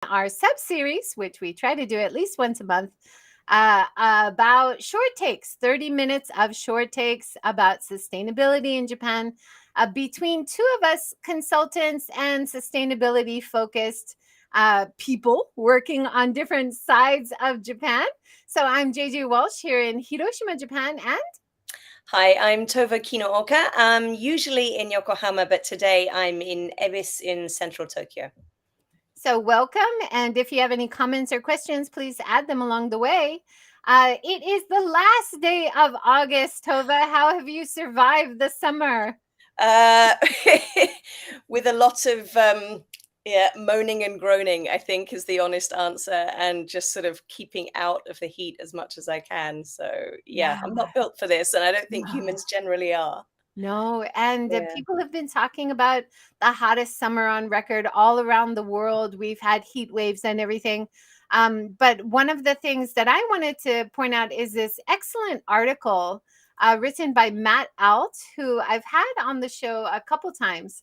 our sub-series, which we try to do at least once a month, about short takes, 30 minutes of short takes about sustainability in Japan, between two of us consultants and sustainability focused people working on different sides of Japan. So I'm JJWalsh here in Hiroshima, Japan, and Hi, I'm Tove Kinooka. I'm usually in Yokohama, but today I'm in Ebis in central Tokyo. so welcome. And if you have any comments or questions, please add them along the way. It is the last day of August, Tove. How have you survived the summer? Uh, with a lot of moaning and groaning, I think is the honest answer, and just sort of keeping out of the heat as much as I can. So yeah, Yeah, I'm not built for this, and I don't think no. humans generally are. No, and Yeah. people have been talking about the hottest summer on record all around the world. We've had heat waves and everything. But one of the things that I wanted to point out is this excellent article written by Matt Alt, who I've had on the show a couple times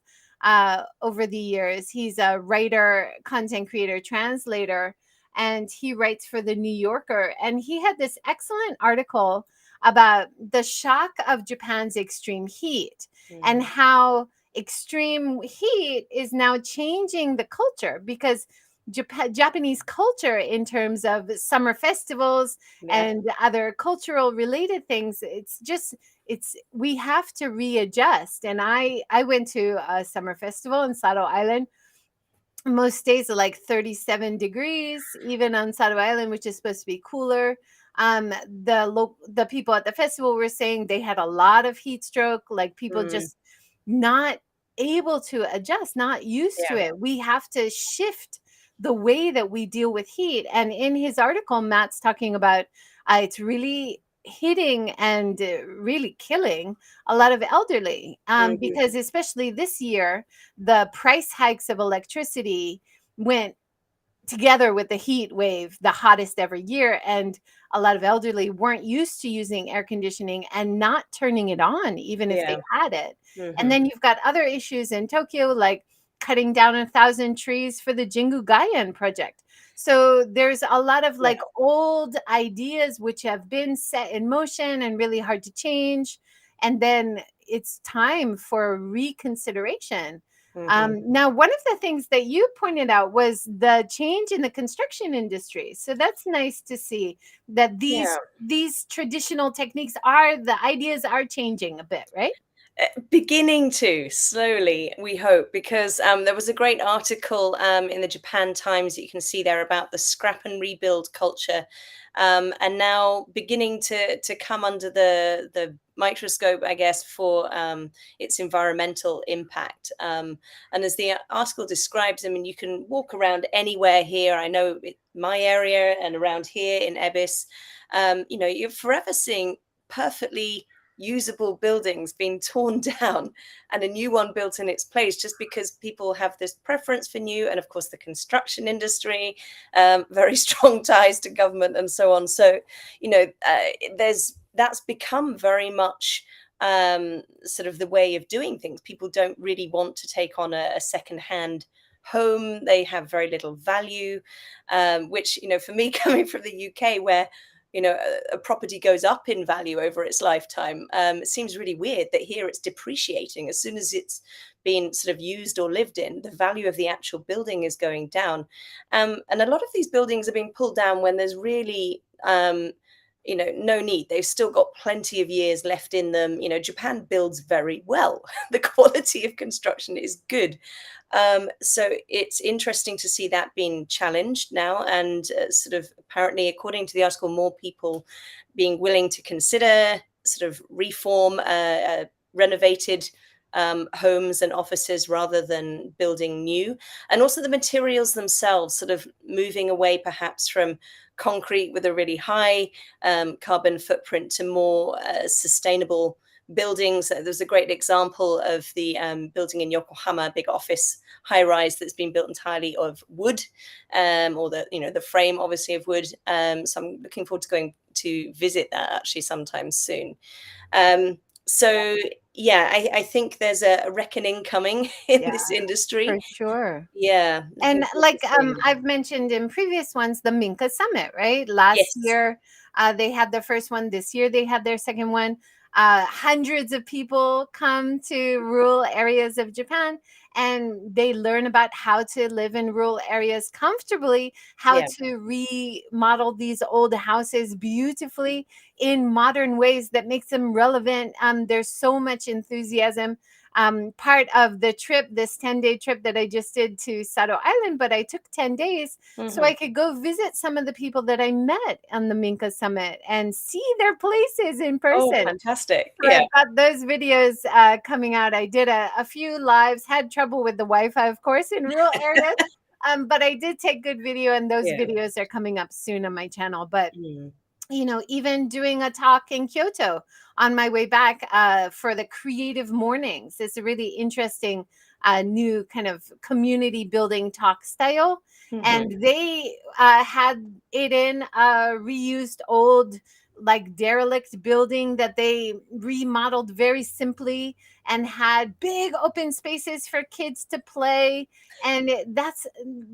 over the years. He's a writer, content creator, translator, and he writes for the New Yorker. And he had this excellent article about the shock of Japan's extreme heat and Mm. how extreme heat is now changing the culture, because Japanese culture, in terms of summer festivals Yeah. and other cultural related things, it's we have to readjust. And I went to a summer festival in Sado Island. Most days are like 37 degrees, even on Sado Island, which is supposed to be cooler. The people at the festival were saying they had a lot of heat stroke, like people Mm. just not able to adjust, not used to Yeah. it. We have to shift the way that we deal with heat. And in his article, Matt's talking about it's really hitting and really killing a lot of elderly, Mhm. because especially this year the price hikes of electricity went together with the heat wave, the hottest every year. And a lot of elderly weren't used to using air conditioning and not turning it on, even if they Yeah. had it. And Mhm. then you've got other issues in Tokyo, like cutting down 1,000 trees for the Jingu Gaien project. So there's a lot of Yeah. like old ideas which have been set in motion and really hard to change. And then it's time for reconsideration. Mhm. Now, one of the things that you pointed out was the change in the construction industry. So that's nice to see that Yeah. these traditional techniques are the ideas are changing a bit, right? Beginning to slowly, we hope, because there was a great article in the JapanTimes that you can see there about the scrap and rebuild culture, and now beginning to come under the microscope, I guess, for its environmental impact. And as the article describes, I mean, you can walk around anywhere here. I know my area and around here in Ebis, you're forever seeing perfectly usable buildings being torn down and a new one built in its place, just because people have this preference for new. And of course the construction industry, very strong ties to government and so on. So that's become very much sort of the way of doing things. People don't really want to take on a second-hand home. They have very little value, which, for me, coming from the UK, where a property goes up in value over its lifetime. It seems really weird that here it's depreciating as soon as it's been sort of used or lived in. The value of the actual building is going down, and a lot of these buildings are being pulled down when there's really no need. They've still got plenty of years left in them. Japan builds very well. The quality of construction is good. So it's interesting to see that being challenged now, and sort of apparently, according to the article, more people being willing to consider sort of reform, renovated homes and offices rather than building new. And also the materials themselves, sort of moving away perhaps from concrete with a really high carbon footprint to more sustainable buildings. There's a great example of the building in Yokohama, a big office high rise that's been built entirely of wood, or the frame obviously of wood. So I'm looking forward to going to visit that actually sometime soon. Um, So yeah, I think there's a reckoning coming in Yeah, this industry. for sure. Yeah, I And think we'll be like seeing that. I've mentioned in previous ones, the Minka Summit, right? Last Yes. year, they had their first one. This year, they had their second one. Hundreds of people come to rural areas of Japan, and they learn about how to live in rural areas comfortably, how Yeah. to remodel these old houses beautifully in modern ways that makes them relevant. There's so much enthusiasm. Part of the trip, this 10-day trip that I just did to Sado Island, but I took 10 days so Hmm. I could go visit some of the people that I met on the Minka Summit and see their places in Oh, person. fantastic. So Yeah. I've got those videos coming out. I did a few lives, had trouble with the Wi-Fi, of course, in rural areas. But I did take good video, and those Yeah. videos are coming up soon on my channel. But Mm. even doing a talk in Kyoto on my way back for the creative mornings. It's a really interesting new kind of community building talk style. Hmm. And they had it in a reused old, like derelict building that they remodeled very simply and had big open spaces for kids to play. And that's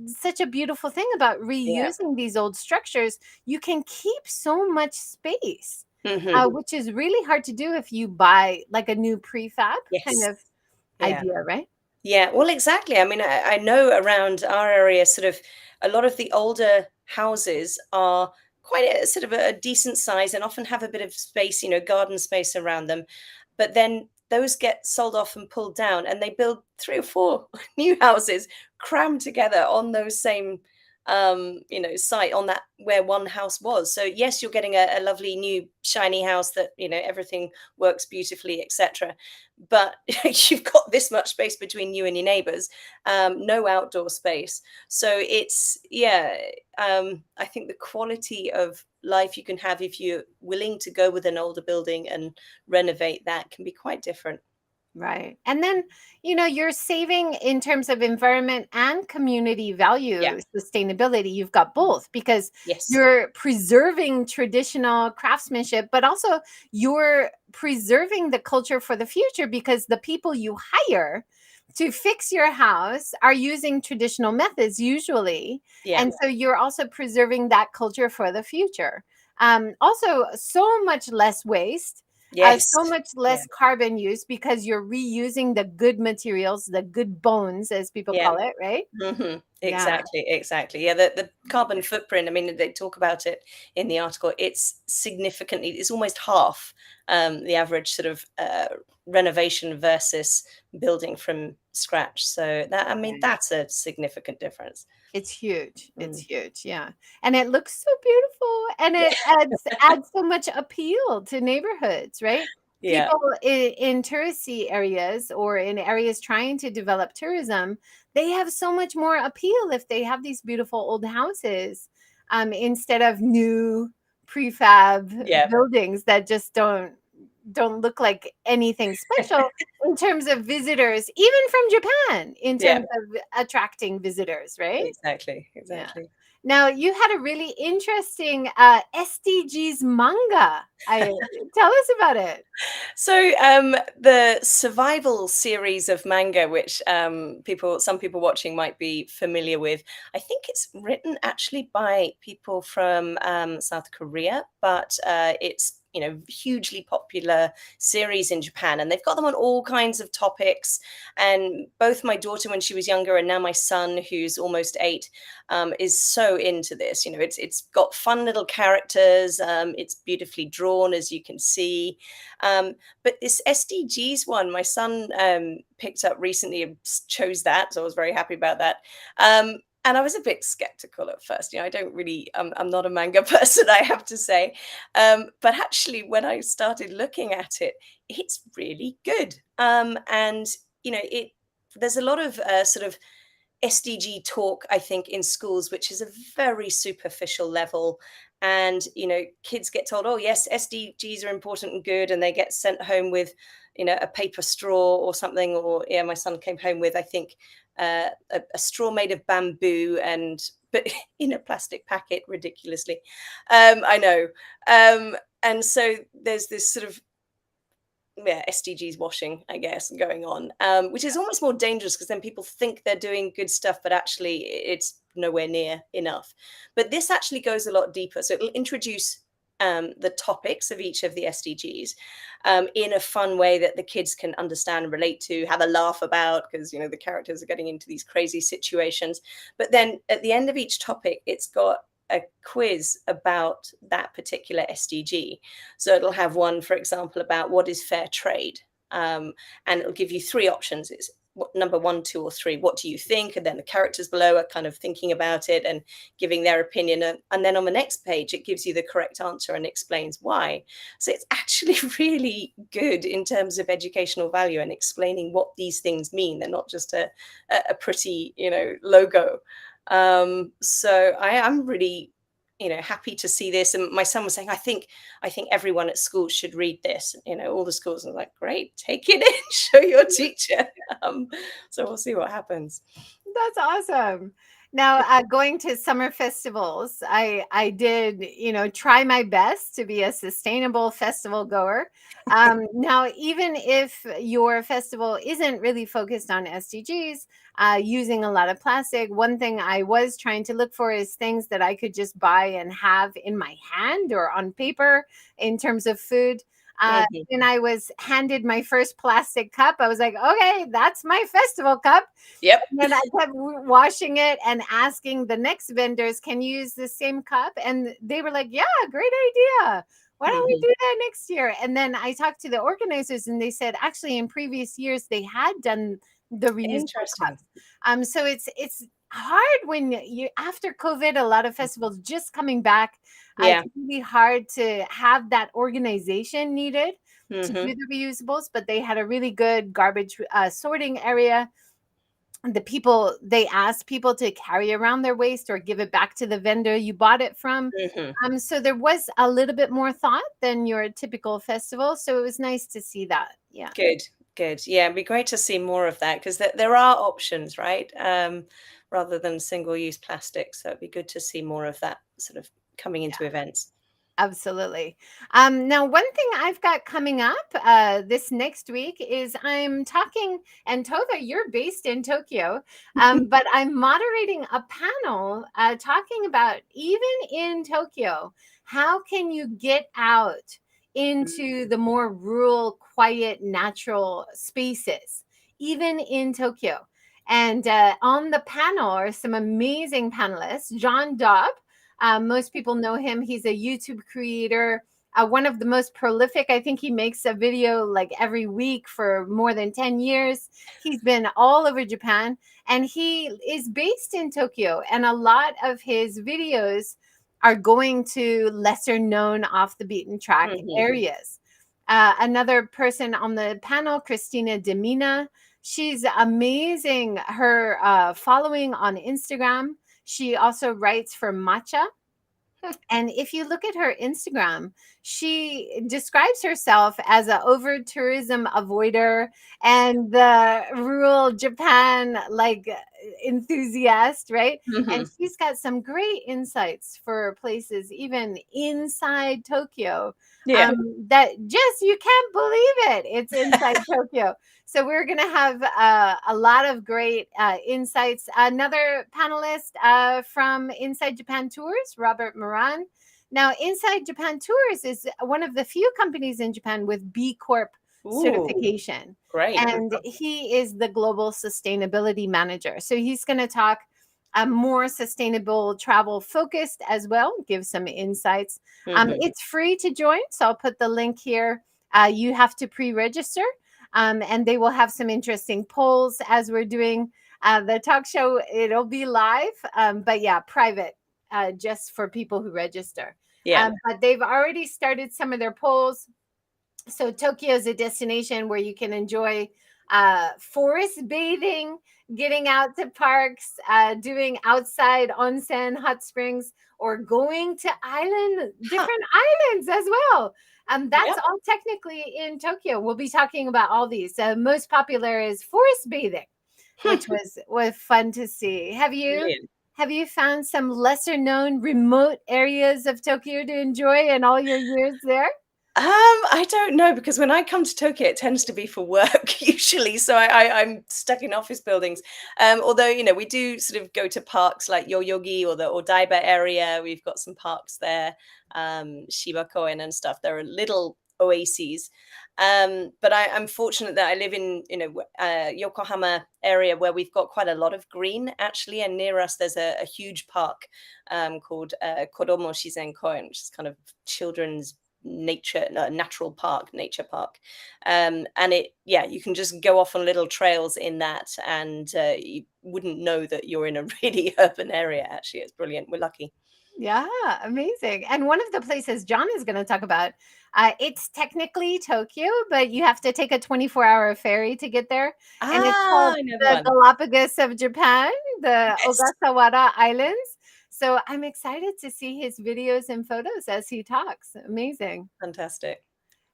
such a beautiful thing about Yeah. reusing these old structures. You can keep so much space, Hmm. which is really hard to do if you buy like a new prefab kind Yes. of Yeah. idea, right? Yeah, well, exactly. I mean, I know around our area, sort of a lot of the older houses are quite a sort of a decent size and often have a bit of space, garden space around them. But then those get sold off and pulled down, and they build three or four new houses crammed together on those same, site on that where one house was. So yes, you're getting a lovely new shiny house that everything works beautifully, etc. But you've got this much space between you and your neighbors, no outdoor space. So it's, yeah, I think the quality of life you can have if you're willing to go with an older building and renovate that can be quite different. Right. And then, you're saving in terms of environment and community Yeah. value, sustainability. You've got both because Yes. you're preserving traditional craftsmanship, but also you're preserving the culture for the future because the people you hire to fix your house are using traditional methods usually. Yeah. And so you're also preserving that culture for the future. Also, so much less waste, Yes. so much Yeah. less carbon use because you're reusing the good materials, the good bones, as people Yeah. call it, right? Yeah. Exactly, exactly. Yeah, the carbon footprint, I mean, they talk about it in the article. It's almost half the average sort of renovation versus building from scratch. So that, I mean, Right. that's a significant difference. It's huge. It's Mm. huge. Yeah. And it looks so beautiful and Yeah. it adds so much appeal to neighborhoods, right? Yeah. People in touristy areas or in areas trying to develop tourism, they have so much more appeal if they have these beautiful old houses instead of new prefab Yeah. buildings that just don't look like anything special in terms of visitors, even from Japan, in Yeah. terms of attracting visitors, right? Exactly. Yeah. Exactly. Now you had a really interesting SDGs manga. I Tell us about it. So the survival series of manga, which some people watching might be familiar with, I think it's written actually by people from South Korea, but it's hugely popular series in Japan, and they've got them on all kinds of topics. And both my daughter when she was younger, and now my son who's almost 8, is so into this. It's got fun little characters. It's beautifully drawn, as you can see. But this SDGs one, my son picked up recently and chose that, so I was very happy about that. And I was a bit skeptical at first. I don't really, I'm not a manga person, I have to say. But actually, when I started looking at it, it's really good. And it there's a lot of sort of SDG talk, I think, in schools, which is a very superficial level. And, kids get told, oh, yes, SDGs are important and good. And they get sent home with, a paper straw or something. Or, yeah, my son came home with, I think, a straw made of bamboo but in a plastic packet, ridiculously. I know. And so there's this sort of SDGs washing, I guess, going on, which is almost more dangerous because then people think they're doing good stuff, but actually it's nowhere near enough. But this actually goes a lot deeper. So it'll introduce the topics of each of the SDGs in a fun way that the kids can understand and relate to, have a laugh about, because the characters are getting into these crazy situations. But then at the end of each topic, it's got a quiz about that particular SDG. So it'll have one, for example, about what is fair trade. And it'll give you three options. It's number 1, 2, or 3. What do you think? And then the characters below are kind of thinking about it and giving their opinion. And then on the next page, it gives you the correct answer and explains why. So it's actually really good in terms of educational value and explaining what these things mean. They're not just a pretty, logo. So I'm really happy to see this. And my son was saying, I think everyone at school should read this, all the schools. And I'm like, great, take it in, show your teacher. So we'll see what happens. That's awesome. Now, going to summer festivals, I did, try my best to be a sustainable festival goer. Now, even if your festival isn't really focused on SDGs, using a lot of plastic, one thing I was trying to look for is things that I could just buy and have in my hand or on paper in terms of food. Mhm. When I was handed my first plastic cup, I was like, okay, that's my festival cup. Yep. And then I kept washing it and asking the next vendors, can you use the same cup? And they were like, yeah, great idea. Why don't we Mhm. do that next year? And then I talked to the organizers and they said, actually, in previous years, they had done the reusable Interesting. cups. So it's hard when you after COVID, a lot of festivals just coming back. Yeah. It's really hard to have that organization needed to Hmm. do the reusables, but they had a really good garbage sorting area. They asked people to carry around their waste or give it back to the vendor you bought it from. Hmm. So there was a little bit more thought than your typical festival. So it was nice to see that. Yeah. Good, good. Yeah, it'd be great to see more of that because there are options, right? Rather than single-use plastic. So it'd be good to see more of that sort of coming into events. Absolutely. Now, one thing I've got coming up this next week is I'm talking, and Tova, you're based in Tokyo, but I'm moderating a panel talking about even in Tokyo, how can you get out into the more rural, quiet, natural spaces, even in Tokyo? And on the panel are some amazing panelists, John Dobb. Most people know him. He's a YouTube creator, one of the most prolific. I think he makes a video like every week for more than 10 years. He's been all over Japan and he is based in Tokyo. And a lot of his videos are going to lesser known off the beaten track Hmm. areas. Another person on the panel, Christina Demina, she's amazing. Her following on Instagram. She also writes for Matcha. And if you look at her Instagram, she describes herself as an over tourism avoider and the rural Japan enthusiast, right? Hmm. And she's got some great insights for places even inside Tokyo. Yeah. That just you can't believe it. It's inside Tokyo. So we're going to have a lot of great insights. Another panelist from Inside Japan Tours, Robert Moran. Now, Inside Japan Tours is one of the few companies in Japan with B Corp Ooh, certification. great. And he is the global sustainability manager. So he's going to talk more sustainable travel focused as well, give some insights. Hmm. It's free to join. So I'll put the link here. You have to pre-register. And they will have some interesting polls as we're doing the talk show. It'll be live, but yeah, private, just for people who register. Yeah. But they've already started some of their polls. So Tokyo is a destination where you can enjoy forest bathing, getting out to parks, doing outside onsen, hot springs, or going to Huh. different islands as well. That's Yep. all technically in Tokyo. We'll be talking about all these. Most popular is forest bathing, which was fun to see. Brilliant. Have you found some lesser known remote areas of Tokyo to enjoy in all your years there? I don't know, because when I come to Tokyo, it tends to be for work usually. So I'm stuck in office buildings. Although, we do sort of go to parks like Yoyogi or the Odaiba area. We've got some parks there, Shiba Koen and stuff. There are little oases. But I'm fortunate that I live in, Yokohama area where we've got quite a lot of green actually. And near us, there's a huge park called Kodomo Shizen Koen, which is kind of children's natural park, nature park. And you can just go off on little trails in that, and you wouldn't know that you're in a really urban area. Actually, it's brilliant. We're lucky. Yeah, amazing. And one of the places John is going to talk about, it's technically Tokyo, but you have to take a 24-hour ferry to get there. And it's called I know the the one. Galapagos of Japan, the Yes. Ogasawara Islands. So I'm excited to see his videos and photos as he talks. Amazing. Fantastic.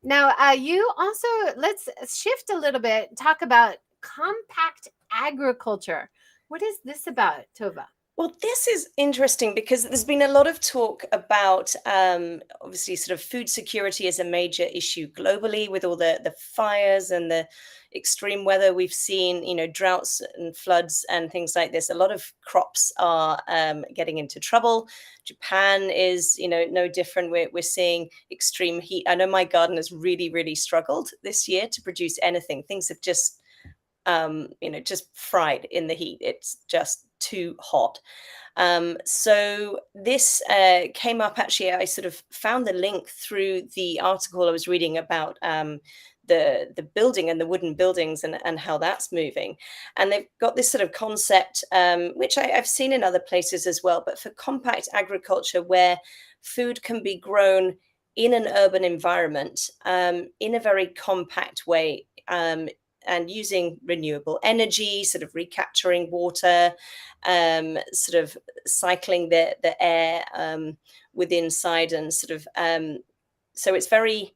Now, you also, let's shift a little bit, talk about compact agriculture. What is this about, Tova? Well, this is interesting because there's been a lot of talk about, obviously, sort of food security is a major issue globally with all the fires and the extreme weather we've seen, droughts and floods and things like this. A lot of crops are getting into trouble. Japan is, no different. We're seeing extreme heat. I know my garden has really, really struggled this year to produce anything. Things have just fried in the heat. It's just too hot. So this came up actually. I sort of found the link through the article I was reading about the building and the wooden buildings and how that's moving. And they've got this sort of concept, which I've seen in other places as well, but for compact agriculture where food can be grown in an urban environment in a very compact way. And using renewable energy, sort of recapturing water, sort of cycling the air with inside, and sort of so it's very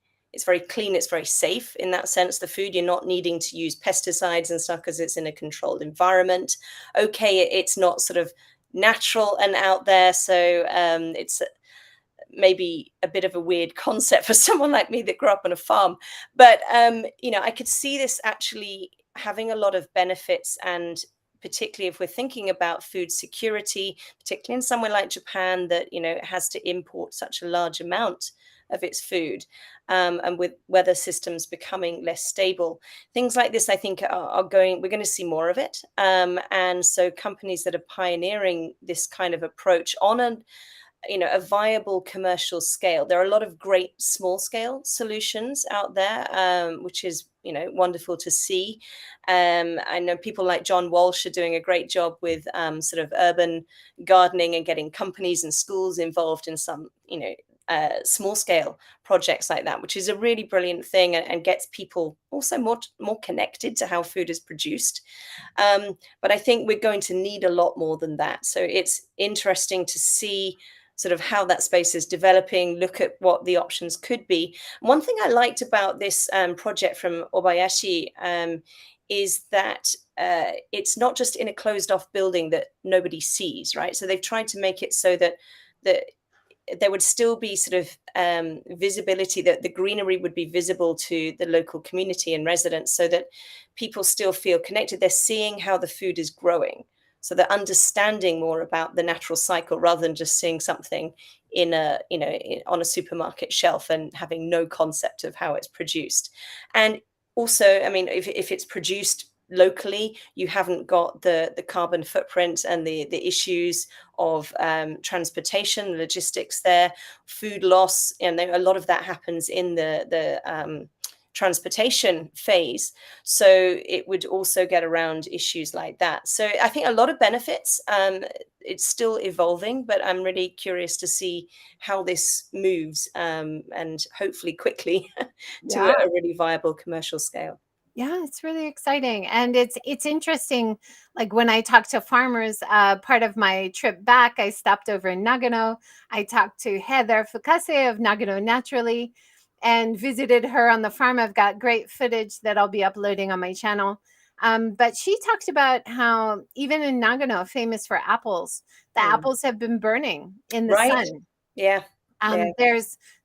clean, it's very safe in that sense. The food, you're not needing to use pesticides and stuff because it's in a controlled environment. Okay, it's not sort of natural and out there, so it's maybe a bit of a weird concept for someone like me that grew up on a farm. But I could see this actually having a lot of benefits, and particularly if we're thinking about food security, particularly in somewhere like Japan that has to import such a large amount of its food, and with weather systems becoming less stable, things like this I think are going, we're going to see more of it. And so companies that are pioneering this kind of approach on a viable commercial scale. There are a lot of great small scale solutions out there, which is wonderful to see. I know people like John Walsh are doing a great job with sort of urban gardening and getting companies and schools involved in some small scale projects like that, which is a really brilliant thing, and gets people also more connected to how food is produced. But I think we're going to need a lot more than that. So it's interesting to see sort of how that space is developing, look at what the options could be. One thing I liked about this project from Obayashi is that it's not just in a closed off building that nobody sees, right? So they've tried to make it so that there would still be sort of visibility, that the greenery would be visible to the local community and residents, so that people still feel connected. They're seeing how the food is growing. So they're understanding more about the natural cycle rather than just seeing something on a supermarket shelf and having no concept of how it's produced. And also, I mean, if it's produced locally, you haven't got the carbon footprint and the issues of transportation, logistics there, food loss, and a lot of that happens in the transportation phase. So it would also get around issues like that. So I think a lot of benefits. It's still evolving, but I'm really curious to see how this moves, and hopefully quickly to Yeah. a really viable commercial scale. Yeah, it's really exciting. And it's interesting. Like when I talk to farmers, part of my trip back, I stopped over in Nagano. I talked to Heather Fukase of Nagano Naturally and visited her on the farm. I've got great footage that I'll be uploading on my channel. But she talked about how even in Nagano, famous for apples, the Mm. apples have been burning in the Right. sun. Yeah. Yeah.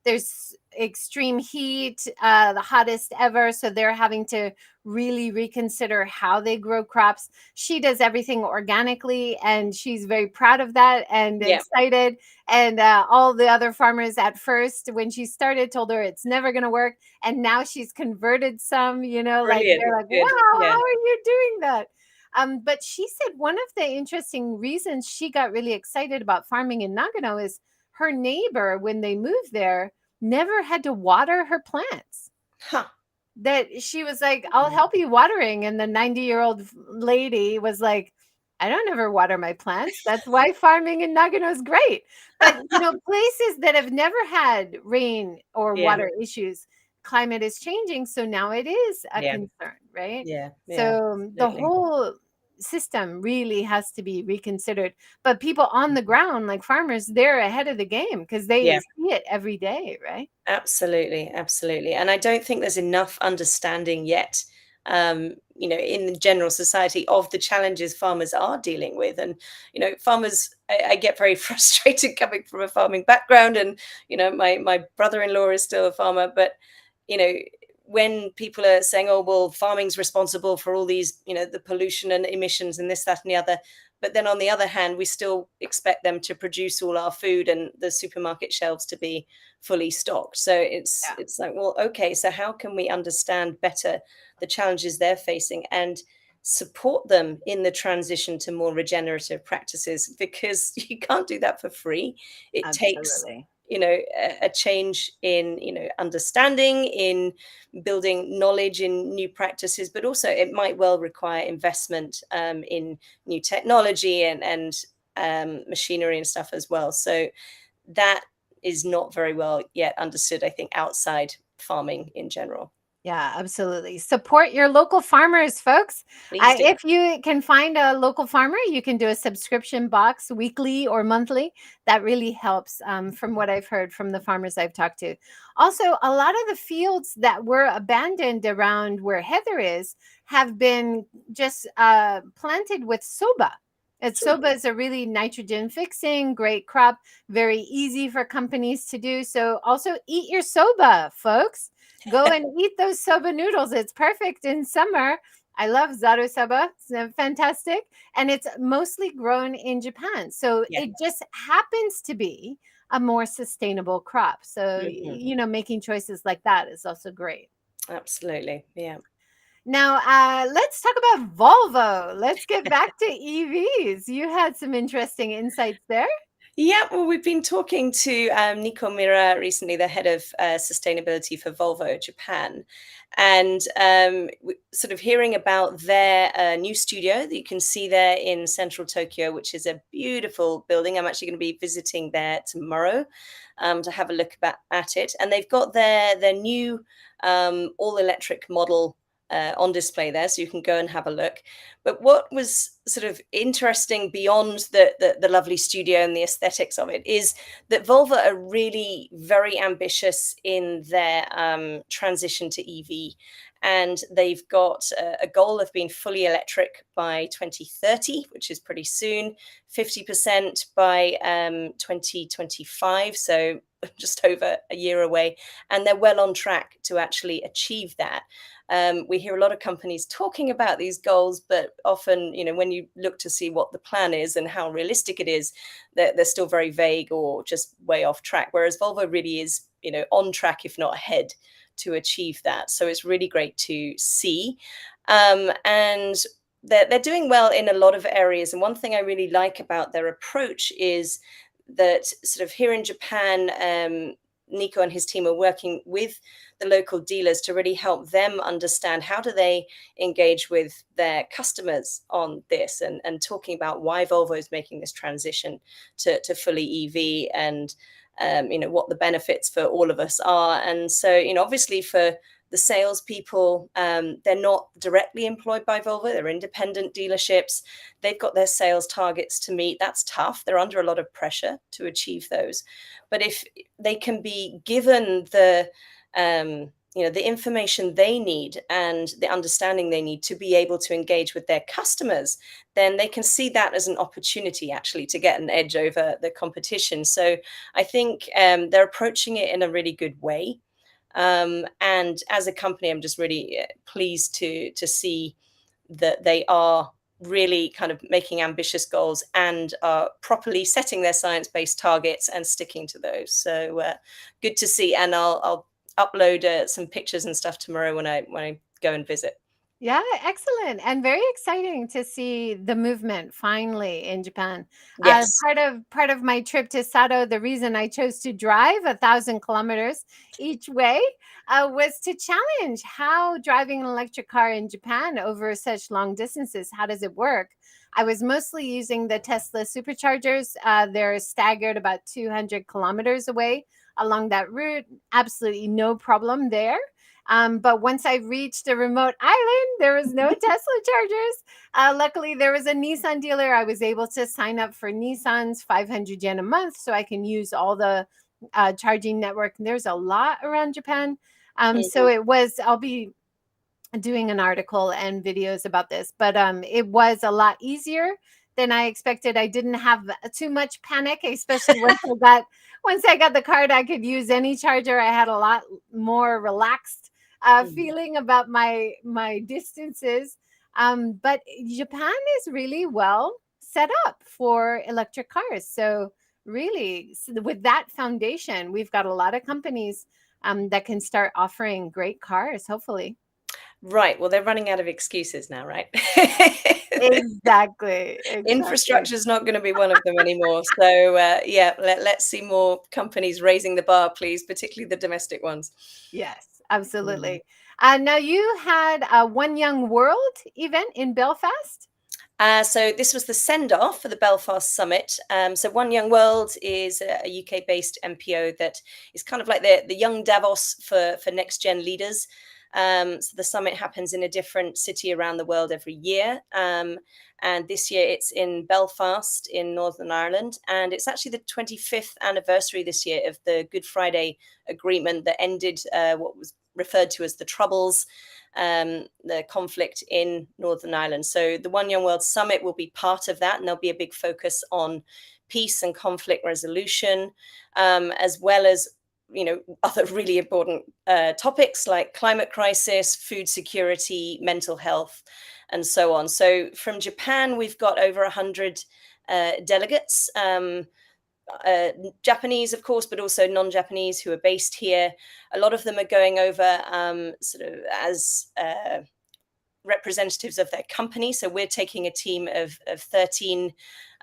There's extreme heat, the hottest ever, so they're having to really reconsider how they grow crops. She does everything organically, and she's very proud of that and Yeah. excited. And all the other farmers at first, when she started, told her it's never going to work, and now she's converted some. Like Brilliant. they're like, Good. "Wow, Yeah. how are you doing that?" But she said one of the interesting reasons she got really excited about farming in Nagano is her neighbor, when they moved there, never had to water her plants. Huh. That she was like, "I'll help you watering." And the 90-year-old lady was like, "I don't ever water my plants. That's why farming in Nagano is great." But, places that have never had rain or Yeah. water issues, climate is changing. So now it is a Yeah. concern, right? Yeah. Yeah. So the Absolutely. whole system really has to be reconsidered. But people on the ground, like farmers, they're ahead of the game because they Yeah. see it every day, right? Absolutely, absolutely. And I don't think there's enough understanding yet, in the general society of the challenges farmers are dealing with. And, farmers, I get very frustrated coming from a farming background. And, my brother-in-law is still a farmer. But, you know, when people are saying, oh, well, farming's responsible for all these, the pollution and emissions and this, that, and the other. But then on the other hand, we still expect them to produce all our food and the supermarket shelves to be fully stocked. So it's like, well, okay, so how can we understand better the challenges they're facing and support them in the transition to more regenerative practices? Because you can't do that for free. It takes Absolutely. a change in understanding, in building knowledge in new practices, but also it might well require investment in new technology and machinery and stuff as well. So that is not very well yet understood, I think, outside farming in general. Yeah, absolutely. Support your local farmers, folks. Please do. If you can find a local farmer, you can do a subscription box weekly or monthly. That really helps, from what I've heard from the farmers I've talked to. Also, a lot of the fields that were abandoned around where Heather is have been just planted with soba. And soba is a really nitrogen fixing, great crop, very easy for companies to do. So, also eat your soba, folks. Go and eat those soba noodles. It's perfect in summer. I love zaru soba. It's fantastic. And it's mostly grown in Japan. So Yeah. it just happens to be a more sustainable crop. So, Mhm. making choices like that is also great. Absolutely. Yeah. Now, let's talk about Volvo. Let's get back to EVs. You had some interesting insights there. Yeah, well, we've been talking to Nico Mira recently, the head of sustainability for Volvo Japan, and sort of hearing about their new studio that you can see there in central Tokyo, which is a beautiful building. I'm actually going to be visiting there tomorrow to have a look at it. And they've got their new all electric model on display there, so you can go and have a look. But what was sort of interesting beyond the lovely studio and the aesthetics of it is that Volvo are really very ambitious in their transition to EV. And they've got a goal of being fully electric by 2030, which is pretty soon, 50% by 2025, so just over a year away. And they're well on track to actually achieve that. We hear a lot of companies talking about these goals, but often, when you look to see what the plan is and how realistic it is, they're still very vague or just way off track. Whereas Volvo really is, on track, if not ahead, to achieve that. So it's really great to see. And they're doing well in a lot of areas. And one thing I really like about their approach is that sort of here in Japan, Nico and his team are working with the local dealers to really help them understand how do they engage with their customers on this, and talking about why Volvo is making this transition to fully EV, and what the benefits for all of us are. And so, obviously for the salespeople, they're not directly employed by Volvo. They're independent dealerships. They've got their sales targets to meet. That's tough. They're under a lot of pressure to achieve those. But if they can be given the the information they need and the understanding they need to be able to engage with their customers, then they can see that as an opportunity actually to get an edge over the competition. So I think they're approaching it in a really good way. And as a company, I'm just really pleased to see that they are really kind of making ambitious goals and are properly setting their science-based targets and sticking to those. So good to see. And I'll upload some pictures and stuff tomorrow when I go and visit. Yeah, excellent, and very exciting to see the movement finally in Japan. Yes. Part of my trip to Sato, the reason I chose to drive 1,000 kilometers each way was to challenge how driving an electric car in Japan over such long distances. How does it work? I was mostly using the Tesla superchargers. They're staggered about 200 kilometers away along that route. Absolutely no problem there. But once I reached a remote island, there was no Tesla chargers. Luckily, there was a Nissan dealer. I was able to sign up for Nissan's 500 yen a month so I can use all the charging network. There's a lot around Japan. So Mhm. it was, I'll be doing an article and videos about this, but it was a lot easier than I expected. I didn't have too much panic, especially once I got the card. I could use any charger. I had a lot more relaxed Mhm. feeling about my distances. But Japan is really well set up for electric cars. So really, with that foundation, we've got a lot of companies that can start offering great cars, hopefully. Right. Well, they're running out of excuses now, right? Exactly, exactly. Infrastructure is not going to be one of them anymore. So yeah, let's see more companies raising the bar, please, particularly the domestic ones. Yes, Mm. absolutely. Now you had a One Young World event in Belfast? So this was the send-off for the Belfast Summit. So One Young World is a UK-based NPO that is kind of like the young Davos for next-gen leaders. So the summit happens in a different city around the world every year. And this year it's in Belfast in Northern Ireland. And it's actually the 25th anniversary this year of the Good Friday Agreement that ended what was referred to as the Troubles, the conflict in Northern Ireland. So the One Young World Summit will be part of that, and there'll be a big focus on peace and conflict resolution, as well as other really important topics like climate crisis, food security, mental health, and so on. So from Japan, we've got over 100 delegates. Japanese, of course, but also non-Japanese who are based here. A lot of them are going over sort of as representatives of their company. So we're taking a team of 13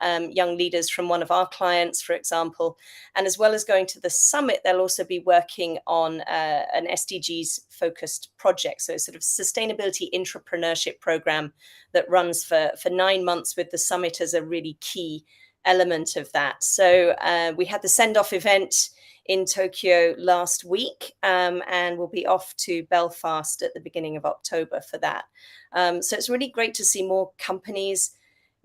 young leaders from one of our clients, for example. And as well as going to the summit, they'll also be working on an SDGs focused project. So sort of sustainability entrepreneurship program that runs for 9 months, with the summit as a really key element of that. So we had the send-off event in Tokyo last week, and we'll be off to Belfast at the beginning of October for that. So it's really great to see more companies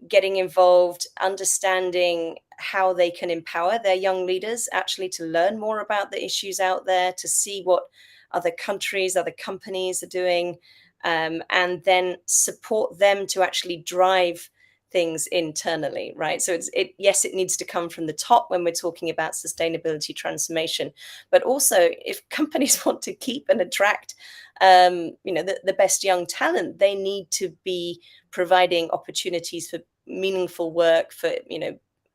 getting involved, understanding how they can empower their young leaders actually to learn more about the issues out there, to see what other countries, other companies are doing, and then support them to actually drive things internally, right? So yes, it needs to come from the top when we're talking about sustainability transformation, but also if companies want to keep and attract the best young talent, they need to be providing opportunities for meaningful work, for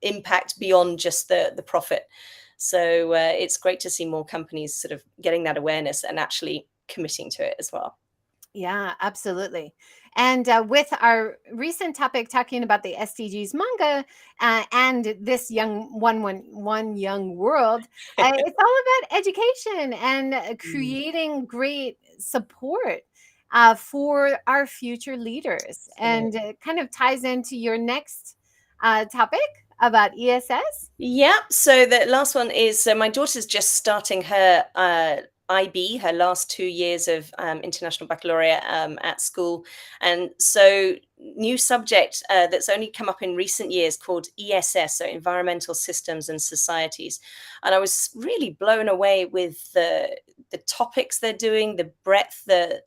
impact beyond just the profit. So it's great to see more companies sort of getting that awareness and actually committing to it as well. Yeah, absolutely. And with our recent topic talking about the SDGs manga and this one young world, it's all about education and Mm. creating great support for our future leaders. And Absolutely. it kind of ties into your next topic about ESS. Yeah. So the last one is, so my daughter's just starting her IB, her last 2 years of International Baccalaureate at school. And so, new subject that's only come up in recent years called ESS, so Environmental Systems and Societies. And I was really blown away with the topics they're doing, the breadth, the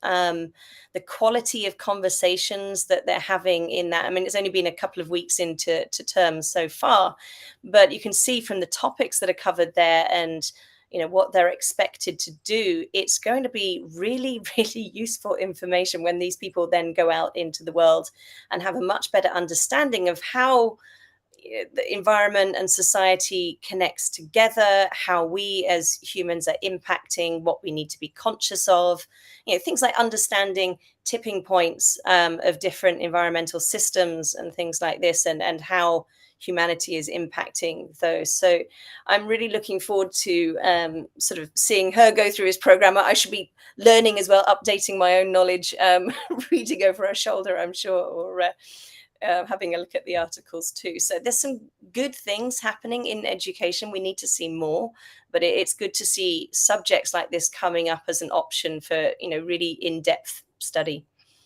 quality of conversations that they're having in that. I mean, it's only been a couple of weeks into term so far, but you can see from the topics that are covered there and what they're expected to do, it's going to be really really useful information when these people then go out into the world and have a much better understanding of how the environment and society connects together, how we as humans are impacting, what we need to be conscious of, things like understanding tipping points of different environmental systems and things like this, and how humanity is impacting those. So I'm really looking forward to sort of seeing her go through his program. I should be learning as well, updating my own knowledge, reading over her shoulder, I'm sure, or having a look at the articles too. So there's some good things happening in education. We need to see more, but it's good to see subjects like this coming up as an option for really in-depth study.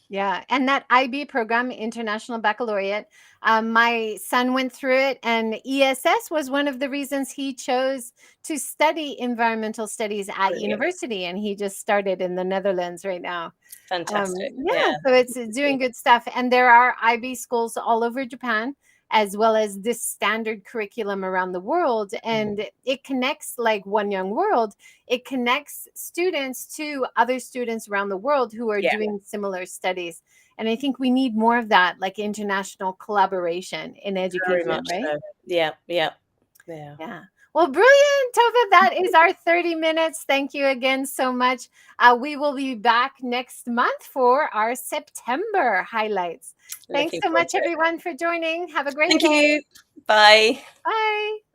Yeah, and that IB program, International Baccalaureate, my son went through it, and ESS was one of the reasons he chose to study environmental studies at Brilliant. university, and he just started in the Netherlands right now. Fantastic. Yeah, so it's doing good stuff. And there are IB schools all over Japan, as well as this standard curriculum around the world. And it connects, like One Young World, it connects students to other students around the world who are doing similar studies. And I think we need more of that, like international collaboration in education, Very much right? so. Yeah. Yeah. Well, brilliant, Tove. That is our 30 minutes. Thank you again so much. We will be back next month for our September highlights. Thanks Looking so forward much, to it. everyone, for joining. Have a great Thank day. you. Bye. Bye.